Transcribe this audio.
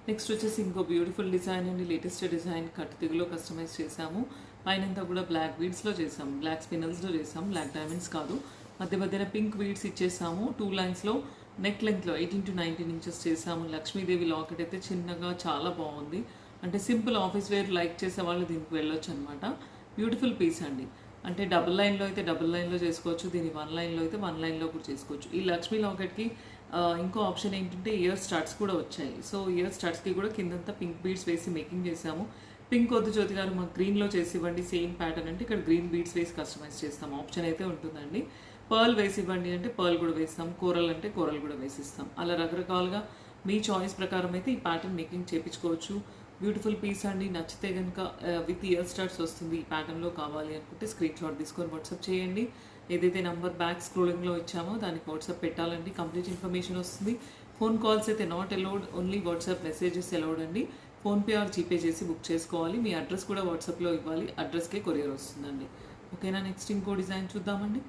Next వచ్చేసి ఇంకో beautiful design అండి, లేటెస్ట్ డిజైన్ కట్ తిగులో కస్టమైజ్ చేసాము. పైనంతా కూడా బ్లాక్ బీడ్స్లో చేసాము, బ్లాక్ స్పినల్స్లో చేసాము, బ్లాక్ డైమండ్స్ కాదు. మధ్య మధ్యన పింక్ బీడ్స్ ఇచ్చేసాము. 2 లైన్స్లో నెక్ లెంత్లో 18 to 19 ఇంచెస్ చేసాము. లక్ష్మీదేవి లాకెట్ అయితే చిన్నగా చాలా బాగుంది. అంటే సింపుల్ ఆఫీస్ వేర్ లైక్ చేసే వాళ్ళు దీనికి వెళ్ళొచ్చు అనమాట. బ్యూటిఫుల్ పీస్ అండి. అంటే డబుల్ లైన్లో అయితే డబుల్ లైన్లో చేసుకోవచ్చు, దీని 1 లైన్లో అయితే 1 లైన్లో కూడా చేసుకోవచ్చు. ఈ లక్ష్మీ లాకెట్కి ఇంకో ఆప్షన్ ఏంటంటే ఇయర్ స్టార్ట్స్ కూడా వచ్చాయి. సో ఇయర్ స్టార్ట్స్కి కూడా కిందంతా పింక్ బీడ్స్ వేసి మేకింగ్ చేసాము. పింక్ వద్దు జ్యోతి గారు మాకు గ్రీన్లో చేసి ఇవ్వండి సేమ్ ప్యాటర్న్ అంటే ఇక్కడ గ్రీన్ బీడ్స్ వేసి కస్టమైజ్ చేస్తాం ఆప్షన్ అయితే ఉంటుందండి. పర్ల్ వేసి ఇవ్వండి అంటే పర్ల్ కూడా వేస్తాం, కోరల్ అంటే కోరల్ కూడా వేసిస్తాం. అలా రకరకాలుగా మీ చాయిస్ ప్రకారం అయితే ఈ ప్యాటర్న్ మేకింగ్ చేయించుకోవచ్చు. బ్యూటిఫుల్ పీస్ అండి. నచ్చితే కనుక విత్ ఇయర్ స్టార్ట్స్ వస్తుంది, ఈ ప్యాటర్న్లో కావాలి అనుకుంటే స్క్రీన్ షాట్ తీసుకొని వాట్సాప్ చేయండి. ఏదైతే నెంబర్ బ్యాక్ స్క్రోలింగ్లో ఇచ్చామో దానికి వాట్సాప్ పెట్టాలండి, కంప్లీట్ ఇన్ఫర్మేషన్ వస్తుంది. ఫోన్ కాల్స్ అయితే not allowed, only WhatsApp messages allowed అండి. ఫోన్పే ఆర్ జీపే చేసి బుక్ చేసుకోవాలి. మీ అడ్రస్ కూడా వాట్సాప్లో ఇవ్వాలి, అడ్రస్కే కొరియర్ వస్తుందండి. ఓకేనా, నెక్స్ట్ ఇంకో డిజైన్ చూద్దామండి.